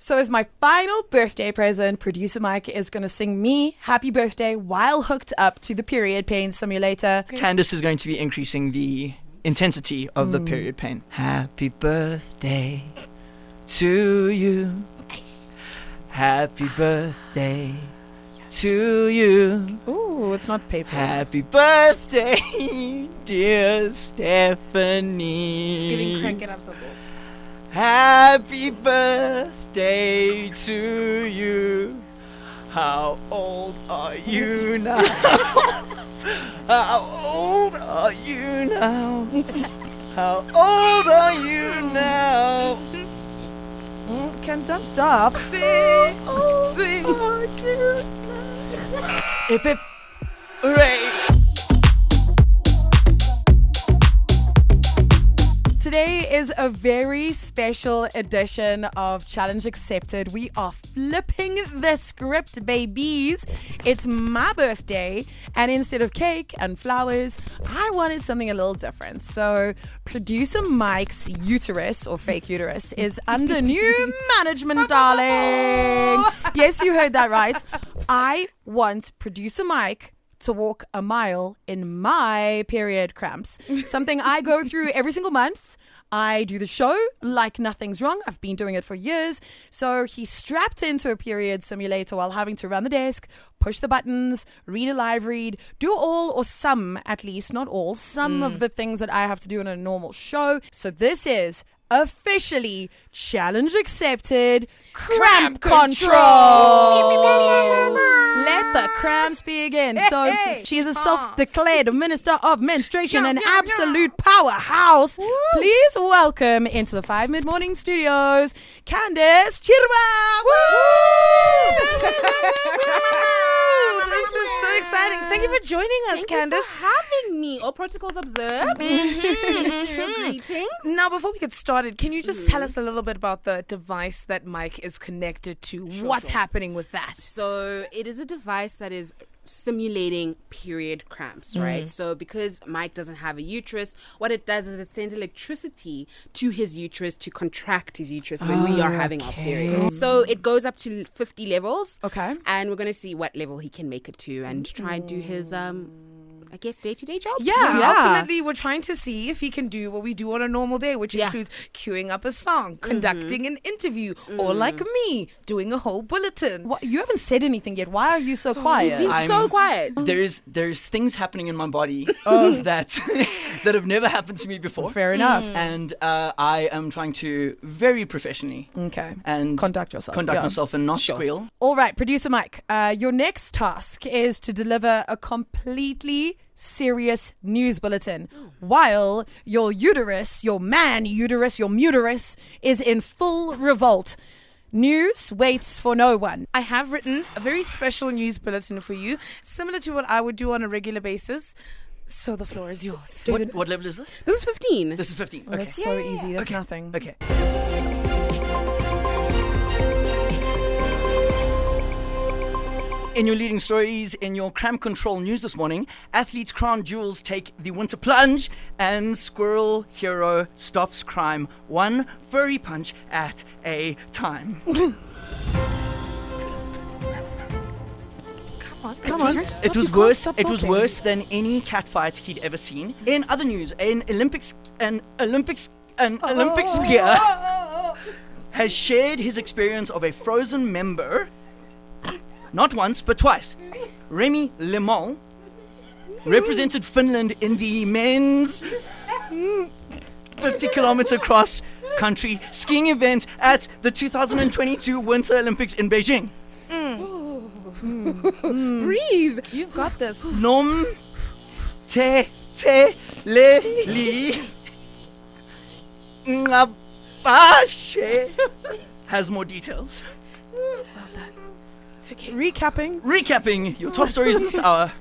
So as my final birthday present, producer Mike is going to sing me happy birthday while hooked up to the period pain simulator. Candice is going to be increasing the intensity of the period pain. Happy birthday to you. Happy birthday to you. Ooh, it's not paid for. Happy birthday, dear Stephanie. It's giving crank it up so good. Happy birthday to you. How old are you now? How old are you now? How old are you now? Don't stop. Sing. Hip hip, hooray! Today is a very special edition of Challenge Accepted. We are flipping the script, babies. It's my birthday, and instead of cake and flowers, I wanted something a little different. So producer Mike's uterus, or fake uterus, is under new management, darling. Yes, you heard that right. I want producer Mike to walk a mile in my period cramps. Something I go through every single month. I do the show like nothing's wrong. I've been doing it for years. So he's strapped into a period simulator while having to run the desk, push the buttons, read a live read, do all or some, at least, not all, some of the things that I have to do in a normal show. So this is officially Challenge Accepted Cramp Control. Let the cramps begin. So she is a self-declared Minister of Menstruation, an absolute powerhouse. Please welcome into the 5 Mid-Morning Studios, Candice Chirwa. This is so exciting. Thank you for joining us, Candice. Thank you for having me. All protocols observed. Ministerial greetings. Now, before we get started, can you just tell us a little bit about the device that Mike is connected to? What's happening with that? So it is a device that is simulating period cramps, right? So because Mike doesn't have a uterus, what it does is it sends electricity to his uterus to contract his uterus when we are having our period. So it goes up to 50 levels. Okay. And we're going to see what level he can make it to and try and do his I guess day-to-day job. Yeah, ultimately we're trying to see if he can do what we do on a normal day, which includes queuing up a song, conducting an interview, or like me, doing a whole bulletin. What, you haven't said anything yet. Why are you so quiet? He's been so quiet. There's things happening in my body that that have never happened to me before. Fair enough. And I am trying to very professionally and Conduct yourself. myself and not squeal. All right, producer Mike, your next task is to deliver a completely serious news bulletin while your uterus, your man uterus, your muterus is in full revolt. News waits for no one. I have written a very special news bulletin for you, similar to what I would do on a regular basis. So the floor is yours. What level is this? This is 15. This is 15. Okay. That's so easy. That's nothing. Okay. In your leading stories in your cramp control news this morning, athletes' crown jewels take the winter plunge and squirrel hero stops crime one furry punch at a time. Come on. It was worse. It was worse than any cat fight he'd ever seen. In other news, an Olympic skier has shared his experience of a frozen member. Not once, but twice. Remy Lemon represented Finland in the men's 50-kilometer cross-country skiing event at the 2022 Winter Olympics in Beijing. Breathe. You've got this. Oh, Nom te le li ngabashe has more details. Well done. It's okay. Recapping your top stories this hour.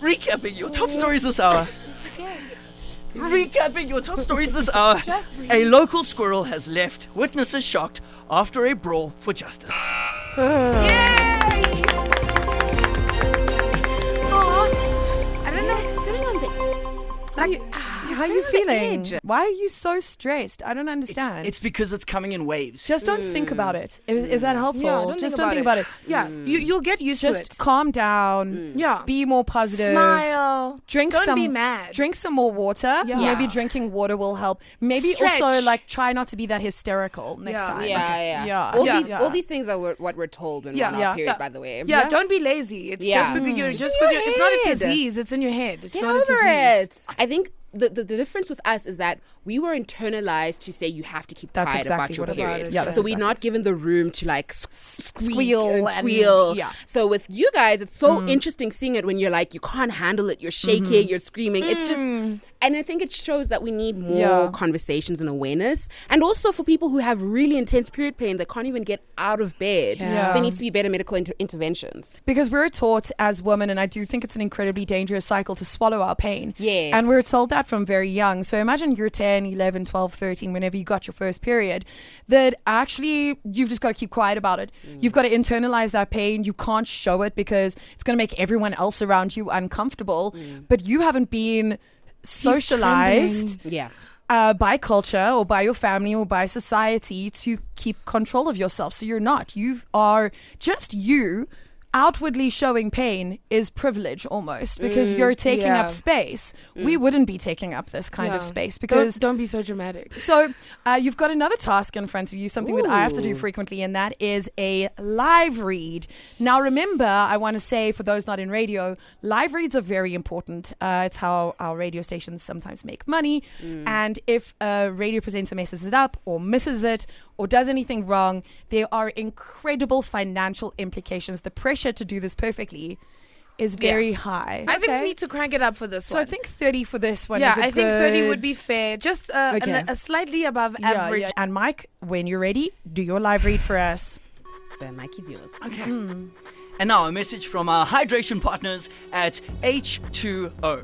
Recapping your top stories this hour. A local squirrel has left witnesses shocked after a brawl for justice. Yay! I don't know. Sitting on the. Like, How are you feeling? Why are you so stressed? I don't understand. It's because it's coming in waves. Just don't think about it. Is that helpful? Yeah, don't Just think don't about think it. about it. Yeah, you'll get used to it. Just calm down. Yeah. Be more positive. Smile. Drink Don't some. be mad. Drink some more water. Yeah. Maybe drinking water will help. Maybe Stretch. also like try not to be that hysterical next Yeah. time. Yeah. Yeah. All these things are what we're told when we're on our period, by the way. Yeah, don't be lazy. It's Yeah. just because you're It's just in because your it's not a head. disease. It's in your head. It's Get not a over disease. it. I think the difference with us is that we were internalized to say you have to keep That's quiet exactly about your what it is. period. Yeah, that's so we're exactly. not given the room to like Squeal and- squeal. yeah. So with you guys, it's so interesting seeing it when you're like, you can't handle it, you're shaking, you're screaming. It's just, and I think it shows that we need more conversations and awareness. And also for people who have really intense period pain that can't even get out of bed, Yeah. there needs to be better medical interventions. Because we're taught as women, and I do think it's an incredibly dangerous cycle to swallow our pain. Yes. And we're told that from very young. So imagine you're 10, 11, 12, 13, whenever you got your first period, that actually you've just got to keep quiet about it. You've got to internalize that pain. You can't show it because it's going to make everyone else around you uncomfortable. But you haven't been socialized Yeah. by culture or by your family or by society to keep control of yourself. So you're not. You are just you. Outwardly showing pain is privilege almost because you're taking Yeah. up space. We wouldn't be taking up this kind of Yeah. space because Don't be so dramatic. so you've got another task in front of you, something that I have to do Ooh. frequently, and that is a live read. Now, remember, I want to say for those not in radio, live reads are very important. It's how our radio stations sometimes make money. And if a radio presenter messes it up or misses it or does anything wrong, there are incredible financial implications. The pressure to do this perfectly is very high. I think Okay. we need to crank it up for this So one. I think 30 for this one. yeah, is a I think 30 would be good- fair. Just Okay. a slightly above Yeah, average. yeah. And Mike, when you're ready, do your live read for us. The mic is yours. Okay. And now a message from our hydration partners at H2O.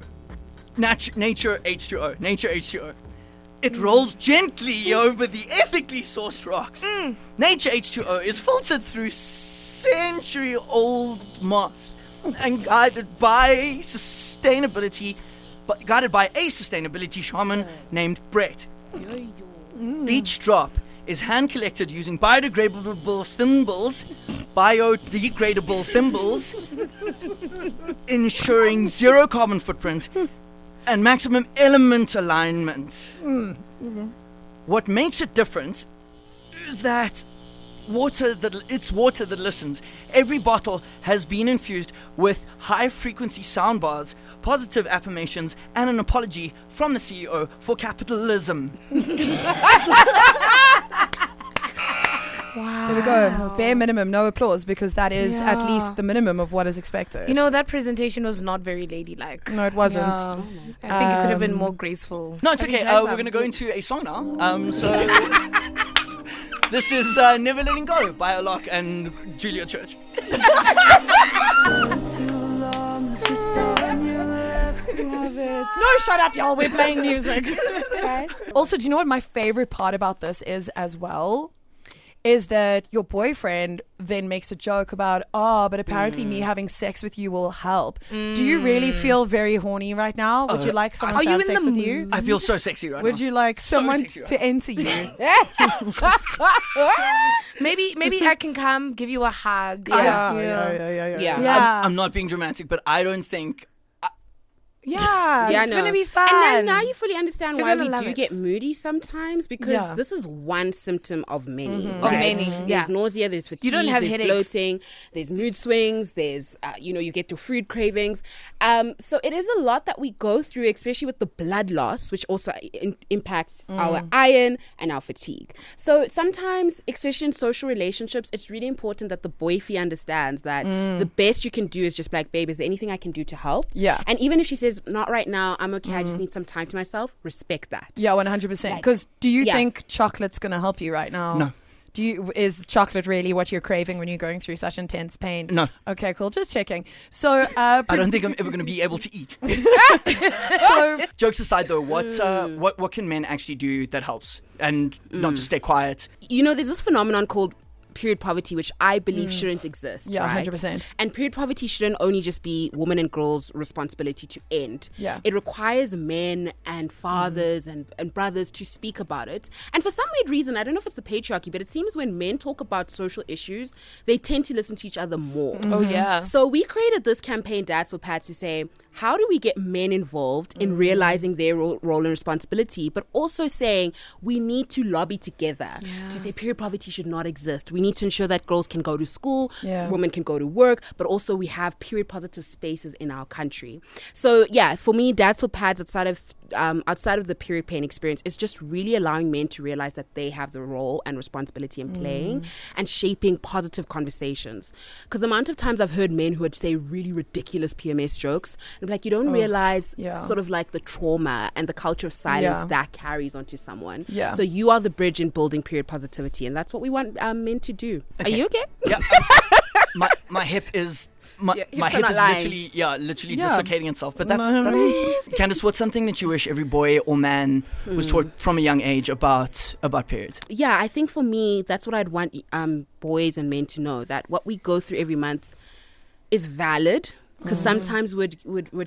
Nature H2O. Nature H2O. It rolls gently over the ethically sourced rocks. Nature H2O is filtered through century-old moss and guided by a sustainability shaman named Brett. Each drop is hand collected using biodegradable thimbles, ensuring zero carbon footprint and maximum element alignment. What makes it different is that it's water that listens. Every bottle has been infused with high-frequency soundbars, positive affirmations, and an apology from the CEO for capitalism. There we go. Bare minimum, no applause, because that is at Yeah. least the minimum of what is expected. You know, that presentation was not very ladylike. No, it wasn't. Yeah. I think it could have been more graceful. No, it's Have you okay. tried We're some? going to go into a song now. So this is Never Letting Go by Alok and Julia Church. No, shut up, y'all. We're playing music. Also, do you know what my favorite part about this is as well? Is that your boyfriend then makes a joke about, but apparently me having sex with you will help. Do you really feel very horny right now? Would you like someone Are to you have in sex the with you? I feel so sexy right now. Would you like So someone sexy right to enter you? Maybe I can come give you a hug. Yeah, you know. yeah. Yeah. I'm not being dramatic, but I don't think... Yeah, Yeah, I it's know. gonna be fun. And then now you fully understand You're why gonna we love do it. get moody sometimes, because Yeah. this is one symptom of many. Of right? many, There's yeah. nausea, there's fatigue, don't have there's headaches. bloating, there's mood swings, there's you get your food cravings. So it is a lot that we go through, especially with the blood loss, which also impacts our iron and our fatigue. So sometimes, especially in social relationships, it's really important that the boyfie understands that the best you can do is just be like, babe, is there anything I can do to help? Yeah. And even if she says, not right now, I'm okay, I just need some time to myself, respect that. Yeah, 100%. Because do you Yeah. think chocolate's going to help you right now? No. Is chocolate really what you're craving when you're going through such intense pain? No. Okay, cool. Just checking. So, I don't think I'm ever going to be able to eat. so Jokes aside, though, what can men actually do that helps and not just stay quiet? There's this phenomenon called period poverty, which I believe shouldn't exist. Yeah, right? 100%. And period poverty shouldn't only just be women and girls' responsibility to end. Yeah. It requires men and fathers and brothers to speak about it. And for some weird reason, I don't know if it's the patriarchy, but it seems when men talk about social issues, they tend to listen to each other more. Oh, yeah. So we created this campaign, Dads for Pads, to say, how do we get men involved in realizing their role and responsibility, but also saying we need to lobby together to say period poverty should not exist. We need to ensure that girls can go to school, women can go to work, but also we have period positive spaces in our country. So yeah, for me, Dads for Pads outside of the period pain experience is just really allowing men to realize that they have the role and responsibility in playing and shaping positive conversations. Because the amount of times I've heard men who would say really ridiculous PMS jokes, and like, you don't realize sort of like the trauma and the culture of silence that carries onto someone. Yeah. So you are the bridge in building period positivity, and that's what we want men to do. Okay. Are you okay? Yeah. My hip is my hips hip are not is lying. literally dislocating itself. But that's Candice, what's something that you wish every boy or man was taught from a young age about periods? Yeah, I think for me, that's what I'd want boys and men to know, that what we go through every month is valid. Because sometimes would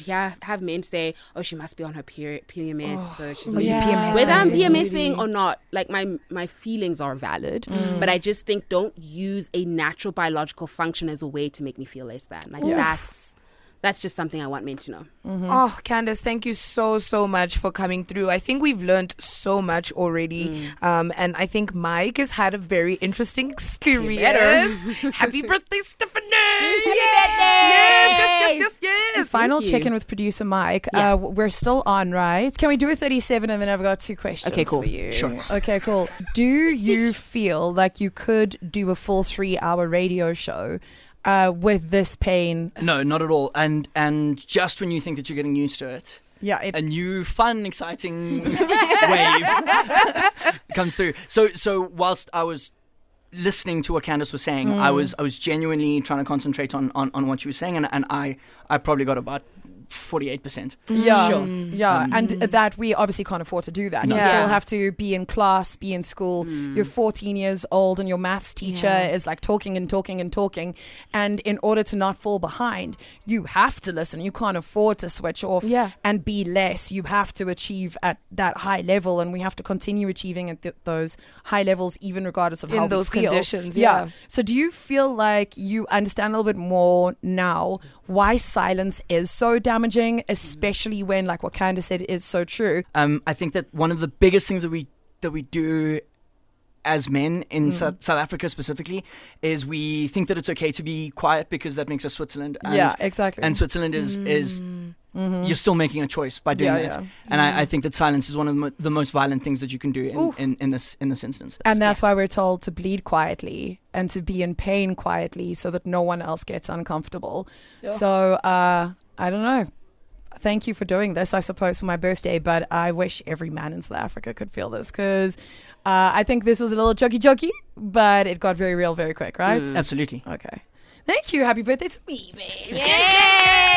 have men say, oh, she must be on her PMS, so she's PMS. whether I'm PMSing or not, like my feelings are valid, but I just think don't use a natural biological function as a way to make me feel less than. Like that's just something I want men to know. Oh, Candice, thank you so much for coming through. I think we've learned so much already. And I think Mike has had a very interesting experience. Happy birthday, Stephanie! Yes. Final check-in with producer Mike. We're still on, right? Can we do a 37 and then I've got 2 questions cool. for you? Sure. Okay, cool. Do you feel like you could do a full 3-hour radio show with this pain? No, not at all. And just when you think that you're getting used to it, a new, fun, exciting wave comes through. So whilst I was listening to what Candice was saying, I was genuinely trying to concentrate on what she was saying, and I probably got about 48%. Yeah, Sure. And that we obviously can't afford to do that. No. You still have to be in class, be in school. You're 14 years old and your maths teacher is like talking. And in order to not fall behind, you have to listen. You can't afford to switch off and be less. You have to achieve at that high level, and we have to continue achieving at those high levels, even regardless of how in those we feel. conditions. So do you feel like you understand a little bit more now why silence is so damaging, especially when, like what Candice said, is so true? I think that one of the biggest things that we do as men in South Africa specifically is we think that it's okay to be quiet because that makes us Switzerland. And, exactly. And Switzerland is you're still making a choice by doing that. And I think that silence is one of the most violent things that you can do in this instance. And that's why we're told to bleed quietly and to be in pain quietly so that no one else gets uncomfortable. So I don't know. Thank you for doing this, I suppose, for my birthday, but I wish every man in South Africa could feel this, because I think this was a little jokey, but it got very real very quick, right? Absolutely. Okay. Thank you. Happy birthday to me, baby. Yay!